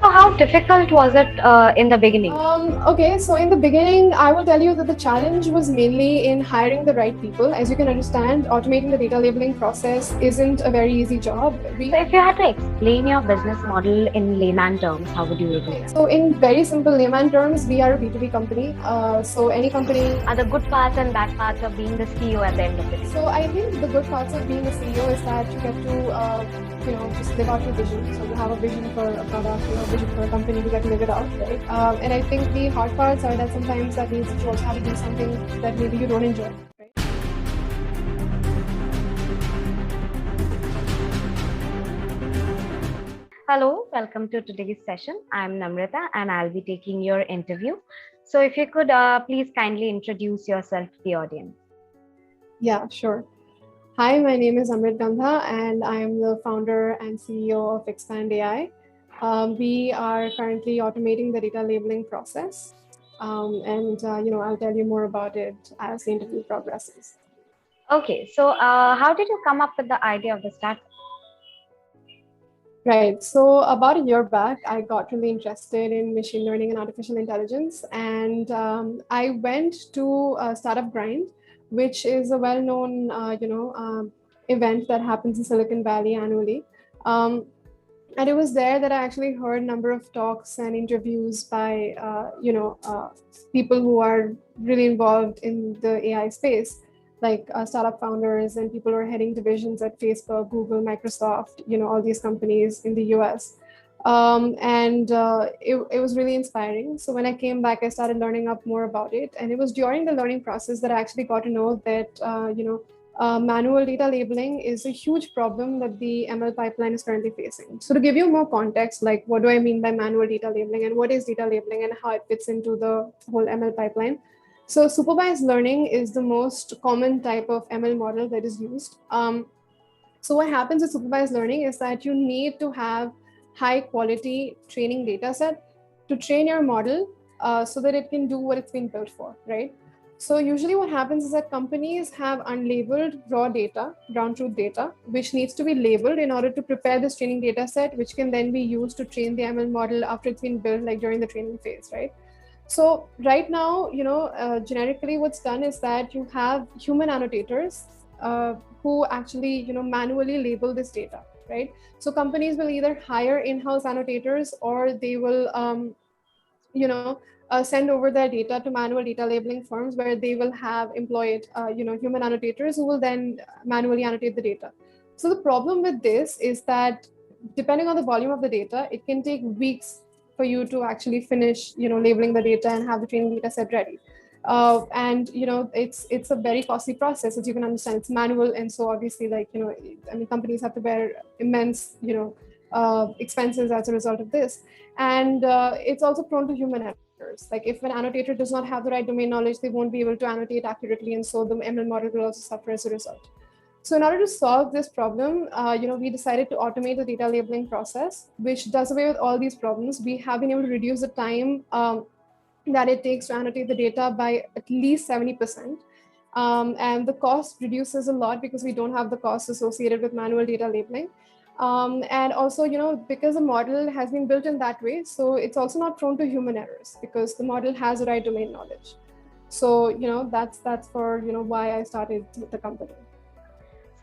So how difficult was it in the beginning? Okay, so in the beginning, I will tell you that the challenge was mainly in hiring the right people. As you can understand, automating the data labeling process isn't a very easy job. So if you had to explain your business model in layman terms, how would you do Right. that? So in very simple layman terms, we are a B2B company. So any company. Are the good parts and bad parts of being the CEO at the end of the day? So I think the good parts of being a CEO is that you get to, just live out your vision. So you have a vision for a product, you have a vision for a company, you get to live it out, right? And I think the hard parts are that sometimes that means that you also have to do something that maybe you don't enjoy, right? Hello, welcome to today's session. I'm Namratta and I'll be taking your interview. So if you could please kindly introduce yourself to the audience. Yeah, sure. Hi, my name is Amritagandha, and I'm the founder and CEO of Expand AI. We are currently automating the data labeling process, and I'll tell you more about it as the interview progresses. Okay, so how did you come up with the idea of the startup? Right. So about a year back, I got really interested in machine learning and artificial intelligence, and I went to Startup Grind, which is a well-known, event that happens in Silicon Valley annually. Um, and it was there that I actually heard a number of talks and interviews by, people who are really involved in the AI space, like startup founders and people who are heading divisions at Facebook, Google, Microsoft, all these companies in the US. And it was really inspiring. So when I came back, I started learning up more about it. And it was during the learning process that I actually got to know that, manual data labeling is a huge problem that the ML pipeline is currently facing. So to give you more context, like what do I mean by manual data labeling and what is data labeling and how it fits into the whole ML pipeline? So supervised learning is the most common type of ML model that is used. So what happens with supervised learning is that you need to have high quality training data set to train your model so that it can do what it's been built for, right? So usually what happens is that companies have unlabeled raw data, ground truth data, which needs to be labeled in order to prepare this training data set, which can then be used to train the ML model after it's been built, like during the training phase, right? So right now, generically what's done is that you have human annotators who actually, manually label this data, right? So companies will either hire in-house annotators or they will, send over their data to manual data labeling firms where they will have employed, human annotators who will then manually annotate the data. So the problem with this is that depending on the volume of the data, it can take weeks for you to actually finish, labeling the data and have the training data set ready. And it's a very costly process, as you can understand. It's manual, and so obviously, companies have to bear immense, expenses as a result of this. And it's also prone to human errors. Like if an annotator does not have the right domain knowledge, they won't be able to annotate accurately, and so the ML model will also suffer as a result. So in order to solve this problem, we decided to automate the data labeling process, which does away with all these problems. We have been able to reduce the time that it takes to annotate the data by at least 70%. And the cost reduces a lot because we don't have the costs associated with manual data labeling. And also, because the model has been built in that way, so it's also not prone to human errors because the model has the right domain knowledge. So, that's for, why I started the company.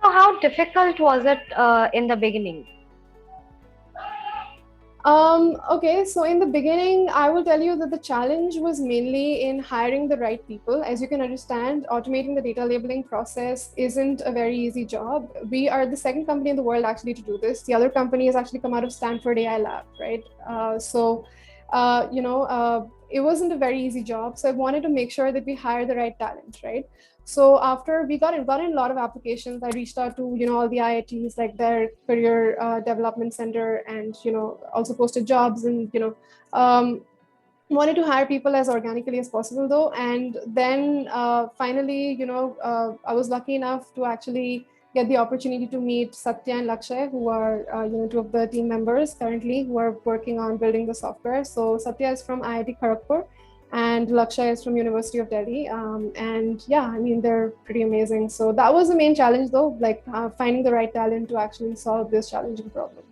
So how difficult was it in the beginning? Okay, so in the beginning, I will tell you that the challenge was mainly in hiring the right people. As you can understand, automating the data labeling process isn't a very easy job. We are the second company in the world actually to do this. The other company has actually come out of Stanford AI Lab, right? It wasn't a very easy job. So I wanted to make sure that we hire the right talent, right? So after we got in a lot of applications, I reached out to all the IITs, like their career development center, and also posted jobs, and wanted to hire people as organically as possible though. And then finally, I was lucky enough to actually get the opportunity to meet Satya and Lakshay, who are two of the team members currently who are working on building the software. So Satya is from IIT Kharagpur and Lakshay is from University of Delhi. And yeah, I mean, they're pretty amazing. So that was the main challenge though, like finding the right talent to actually solve this challenging problem.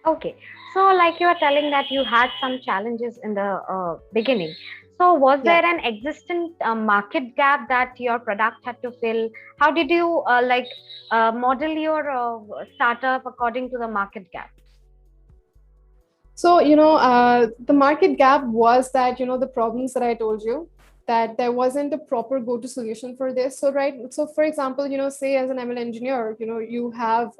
Okay, So, like you are telling that you had some challenges in the beginning. So, was Yeah. there an existent market gap that your product had to fill? How did you model your startup according to the market gap? So, the market gap was that, the problems that I told you, that there wasn't a proper go-to solution for this. So, right. So, for example, say as an ML engineer, you have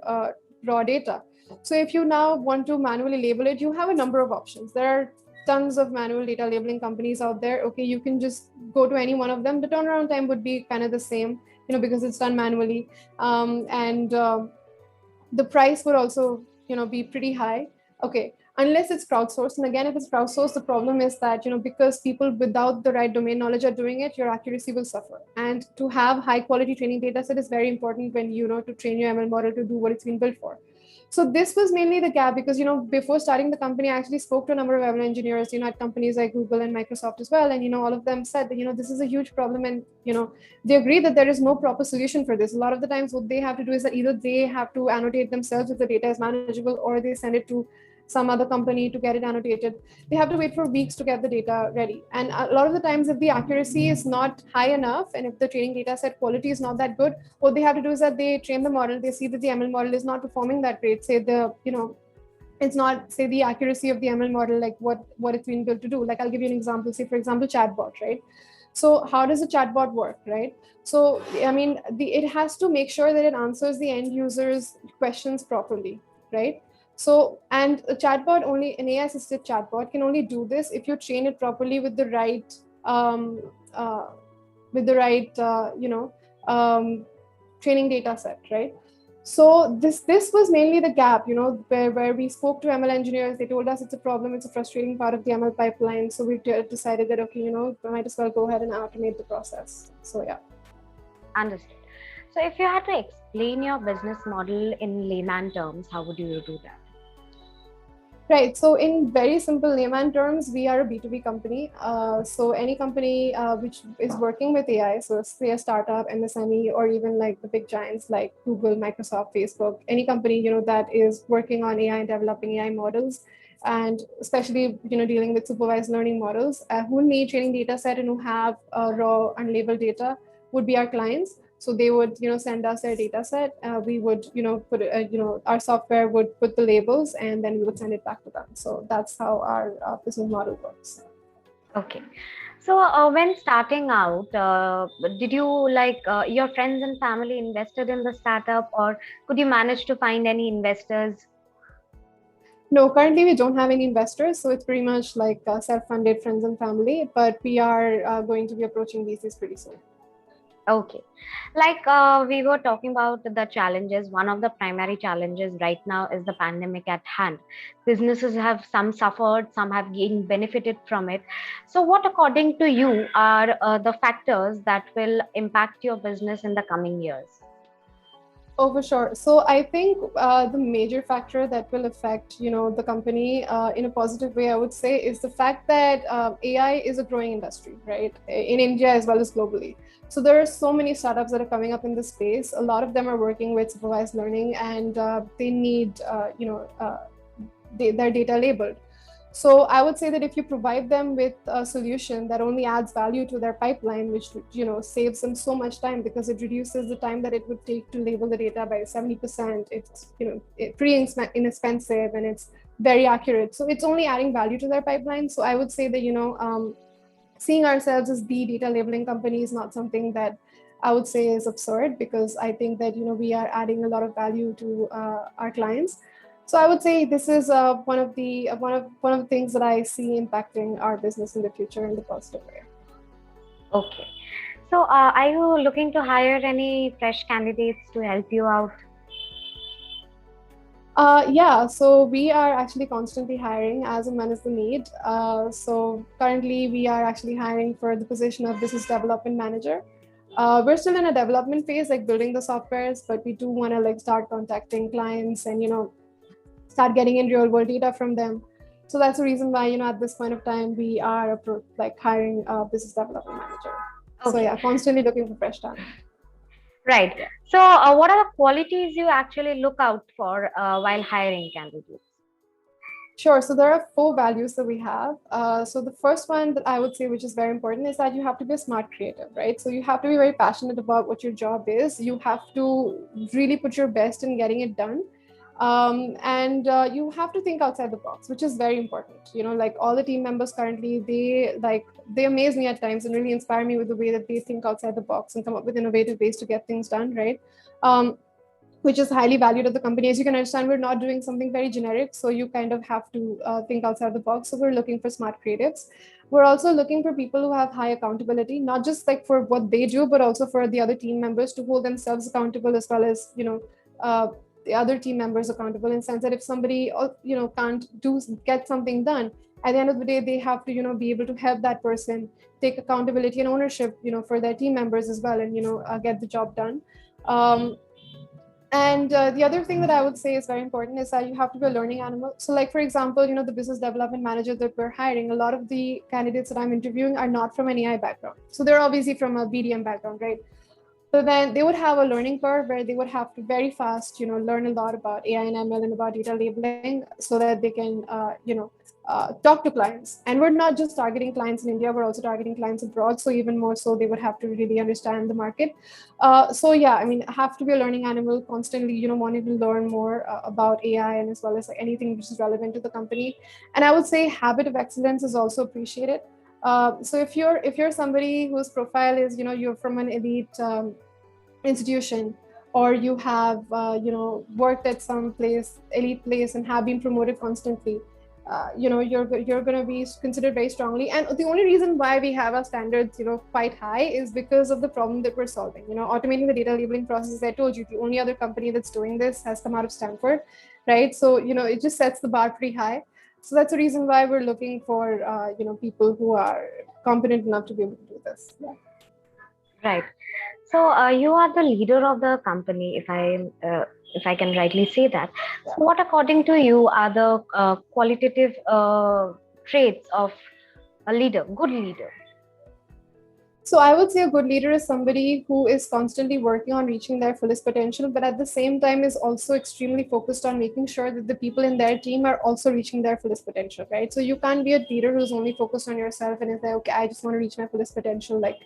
raw data. So, if you now want to manually label it, you have a number of options. There are tons of manual data labeling companies out there. Okay, you can just go to any one of them. The turnaround time would be kind of the same, because it's done manually. And the price would also be pretty high. Okay, unless it's crowdsourced. And again, if it's crowdsourced, the problem is that because people without the right domain knowledge are doing it, your accuracy will suffer. And to have high quality training data set is very important when to train your ML model to do what it's been built for. So this was mainly the gap, because before starting the company, I actually spoke to a number of ML engineers at companies like Google and Microsoft as well, and all of them said that this is a huge problem. And they agree that there is no proper solution for this. A lot of the times what they have to do is that either they have to annotate themselves if the data is manageable, or they send it to some other company to get it annotated. They have to wait for weeks to get the data ready. And a lot of the times, if the accuracy is not high enough, and if the training data set quality is not that good, what they have to do is that they train the model. They see that the ML model is not performing that great. Say it's not, say, the accuracy of the ML model, like what it's been built to do. Like, I'll give you an example. Say, for example, chatbot, right? So how does a chatbot work, right? So, I mean, it has to make sure that it answers the end user's questions properly, right? So, and a chatbot, only an AI assisted chatbot can only do this if you train it properly with the right, um, uh, training data set, right? So this was mainly the gap, where we spoke to ML engineers. They told us it's a problem, it's a frustrating part of the ML pipeline. So we decided that, okay, we might as well go ahead and automate the process. So yeah. Understood. So, if you had to explain your business model in layman terms, how would you do that? Right. So in very simple layman terms, we are a B2B company. So any company which is working with AI, so say a startup, MSME, or even like the big giants like Google, Microsoft, Facebook, any company, that is working on AI and developing AI models, and especially, dealing with supervised learning models, who need training data set and who have raw unlabeled data would be our clients. So they would, send us their data set. We would, put, our software would put the labels, and then we would send it back to them. So that's how our business model works. Okay. So when starting out, did you your friends and family invested in the startup, or could you manage to find any investors? No, currently we don't have any investors. So it's pretty much like self-funded friends and family, but we are going to be approaching VCs pretty soon. Okay. We were talking about the challenges. One of the primary challenges right now is the pandemic at hand. Businesses have some suffered, some have gained benefited from it. So, what, according to you, are the factors that will impact your business in the coming years? Oh, for sure. So I think the major factor that will affect, the company in a positive way, I would say, is the fact that AI is a growing industry, right? In India as well as globally. So there are so many startups that are coming up in this space. A lot of them are working with supervised learning, and they need, their data labeled. So I would say that if you provide them with a solution that only adds value to their pipeline, which saves them so much time, because it reduces the time that it would take to label the data by 70%. It's pretty inexpensive, and it's very accurate. So it's only adding value to their pipeline. So I would say that seeing ourselves as the data labeling company is not something that I would say is absurd, because I think that we are adding a lot of value to our clients. So I would say this is one of the things that I see impacting our business in the future in the positive way. Okay. So are you looking to hire any fresh candidates to help you out? Yeah, so we are actually constantly hiring as and when is the need. So currently we are actually hiring for the position of business development manager. We're still in a development phase, like building the softwares, but we do want to start contacting clients and start getting in real world data from them. So that's the reason why at this point of time we are hiring a business development manager. Okay. So yeah, constantly looking for fresh talent. Right. So what are the qualities you actually look out for while hiring candidates? Sure. So there are four values that we have. So the first one that I would say, which is very important, is that you have to be a smart creative, right? So you have to be very passionate about what your job is. You have to really put your best in getting it done. And you have to think outside the box, which is very important. You know, like all the team members currently, they amaze me at times and really inspire me with the way that they think outside the box and come up with innovative ways to get things done, right? Which is highly valued at the company. As you can understand, we're not doing something very generic, so you kind of have to think outside the box. So we're looking for smart creatives. We're also looking for people who have high accountability, not just like for what they do, but also for the other team members to hold themselves accountable, as well as the other team members accountable. In the sense that if somebody can't get something done, at the end of the day, they have to be able to help that person take accountability and ownership for their team members as well, and get the job done. And the other thing that I would say is very important is that you have to be a learning animal. So, like for example, the business development manager that we're hiring, a lot of the candidates that I'm interviewing are not from an AI background. So they're obviously from a BDM background, right? So then they would have a learning curve where they would have to very fast, learn a lot about AI and ML and about data labeling so that they can, talk to clients. And we're not just targeting clients in India, we're also targeting clients abroad. So even more so, they would have to really understand the market. So yeah, I mean, have to be a learning animal, constantly, wanting to learn more about AI and as well as like anything which is relevant to the company. And I would say habit of excellence is also appreciated. So if you're somebody whose profile is you're from an elite institution, or you have worked at some elite place and have been promoted constantly, you're going to be considered very strongly. And the only reason why we have our standards quite high is because of the problem that we're solving. Automating the data labeling process, as I told you, the only other company that's doing this has come out of Stanford, right? So it just sets the bar pretty high. So that's the reason why we're looking for people who are competent enough to be able to do this. Yeah. Right. So you are the leader of the company, if I can rightly say that. So what, according to you, are the qualitative traits of a leader, good leader? So I would say a good leader is somebody who is constantly working on reaching their fullest potential, but at the same time is also extremely focused on making sure that the people in their team are also reaching their fullest potential, right? So you can't be a leader who's only focused on yourself and is like, okay, I just want to reach my fullest potential. Like,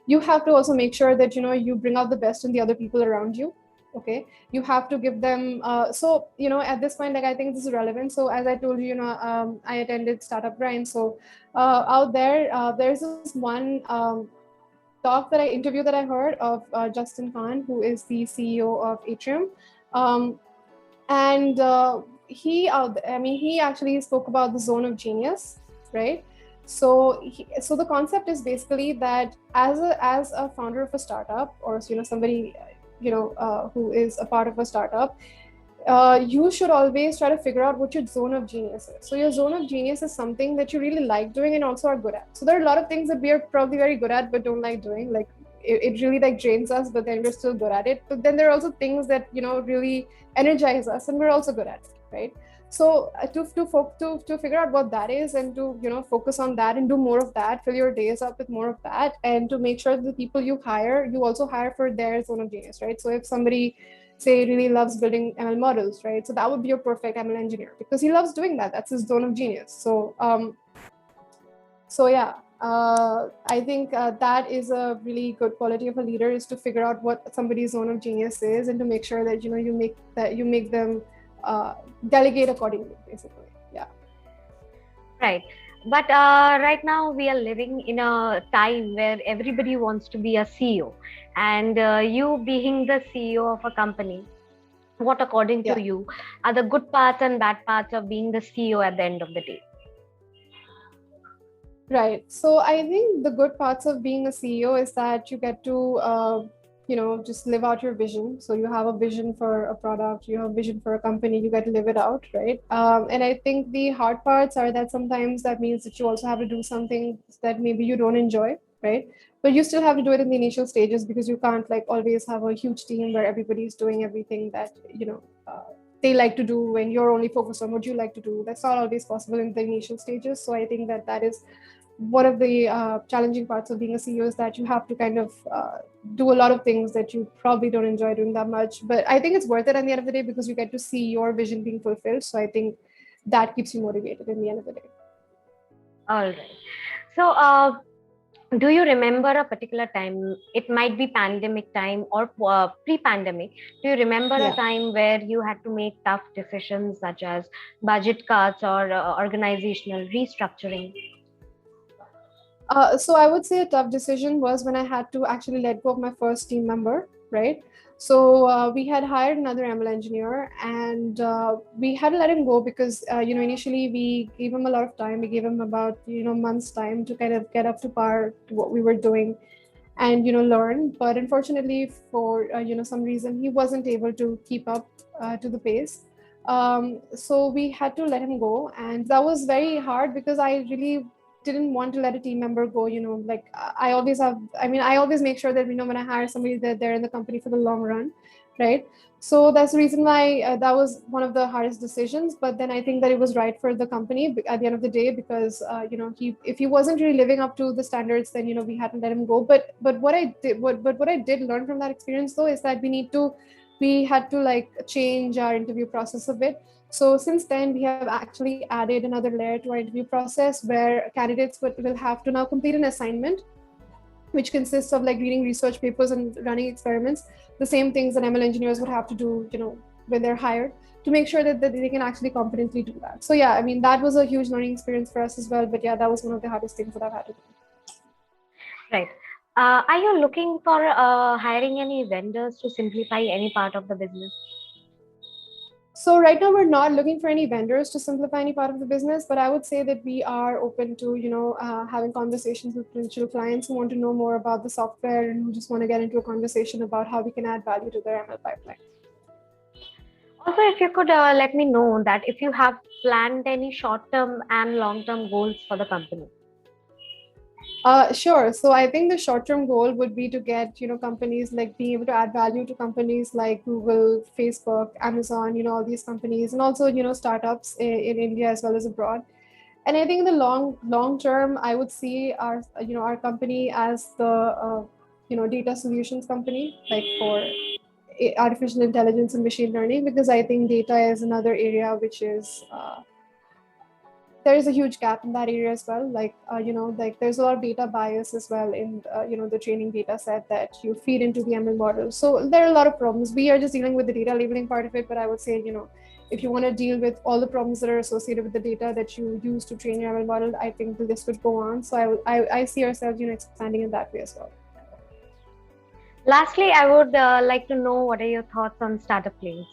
you have to also make sure that you bring out the best in the other people around you. Okay, you have to give them so at this point, like, I think this is relevant. So as I told you, I attended Startup Grind. So out there, there's this one interview that I heard of Justin Khan, who is the CEO of Atrium. And he actually spoke about the zone of genius, right? So the concept is basically that as a founder of a startup, or somebody who is a part of a startup, you should always try to figure out what your zone of genius is. So your zone of genius is something that you really like doing and also are good at. So there are a lot of things that we are probably very good at but don't like doing. Like it really like drains us, but then we're still good at it. But then there are also things that really energize us and we're also good at it, right? So to figure out what that is and to focus on that and do more of that, fill your days up with more of that, and to make sure that the people you hire, you also hire for their zone of genius, right? So if somebody say really loves building ML models, right? So that would be your perfect ML engineer because he loves doing that. That's his zone of genius. So yeah, I think that is a really good quality of a leader, is to figure out what somebody's zone of genius is and to make sure that you make them delegate accordingly, basically. Yeah. Right. But right now we are living in a time where everybody wants to be a CEO, and you being the CEO of a company, what, according to you, are the good parts and bad parts of being the CEO at the end of the day? Right. So I think the good parts of being a CEO is that you get to just live out your vision. So you have a vision for a product, you have a vision for a company, you get to live it out, right? And I think the hard parts are that sometimes that means that you also have to do something that maybe you don't enjoy, right? But you still have to do it in the initial stages because you can't like always have a huge team where everybody's doing everything that they like to do when you're only focused on what you like to do. That's not always possible in the initial stages. So I think that is one of the challenging parts of being a CEO, is that you have to kind of do a lot of things that you probably don't enjoy doing that much. But I think it's worth it at the end of the day because you get to see your vision being fulfilled. So I think that keeps you motivated in the end of the day. All right. So, do you remember a particular time? It might be pandemic time or pre-pandemic. Do you remember a Yeah. time where you had to make tough decisions such as budget cuts or organizational restructuring? So I would say a tough decision was when I had to actually let go of my first team member, right? So we had hired another ML engineer, and we had to let him go because initially we gave him a lot of time. We gave him about months time to kind of get up to par to what we were doing, and learn. But unfortunately, for some reason, he wasn't able to keep up to the pace. So we had to let him go, and that was very hard because I really didn't want to let a team member go. Like I always have, I always make sure that when I hire somebody, that they're in the company for the long run, right? So that's the reason why that was one of the hardest decisions. But then I think that it was right for the company at the end of the day, because if he wasn't really living up to the standards, then we had to let him go. But what I did learn from that experience though is that we had to like change our interview process a bit. So since then, we have actually added another layer to our interview process where candidates will have to now complete an assignment, which consists of like reading research papers and running experiments, the same things that ML engineers would have to do, when they're hired, to make sure that they can actually competently do that. So yeah, that was a huge learning experience for us as well. But yeah, that was one of the hardest things that I've had to do. Right. Are you looking for hiring any vendors to simplify any part of the business? So right now we're not looking for any vendors to simplify any part of the business, but I would say that we are open to having conversations with potential clients who want to know more about the software and who just want to get into a conversation about how we can add value to their ML pipeline. Also, if you could let me know that if you have planned any short-term and long-term goals for the company. Sure. So I think the short-term goal would be to get, companies like being able to add value to companies like Google, Facebook, Amazon, all these companies, and also, startups in India as well as abroad. And I think in the long term, I would see our company as the data solutions company, like for artificial intelligence and machine learning, because I think data is another area which is there is a huge gap in that area as well. Like like there's a lot of data bias as well in the training data set that you feed into the ML model. So there are a lot of problems. We are just dealing with the data labeling part of it, but I would say if you want to deal with all the problems that are associated with the data that you use to train your ML model, I think the list would go on. So I see ourselves expanding in that way as well. Lastly, I would like to know what are your thoughts on startup planes?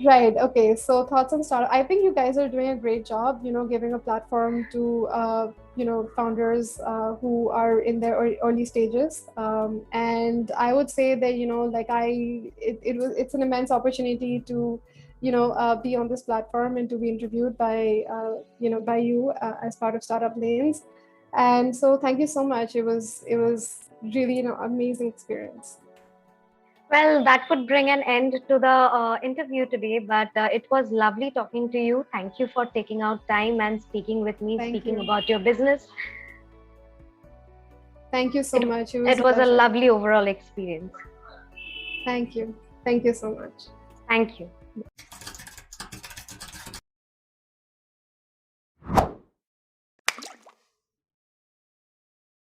Right. Okay. So thoughts on startup. I think you guys are doing a great job, giving a platform to, founders who are in their early stages. And I would say that, it's an immense opportunity to, be on this platform and to be interviewed by you as part of Startup Lanes. And so thank you so much. It was really, amazing experience. Well, that would bring an end to the interview today, but it was lovely talking to you. Thank you for taking out time and speaking with me, speaking about your business. Thank you so much. It was a lovely overall experience. Thank you. Thank you so much. Thank you.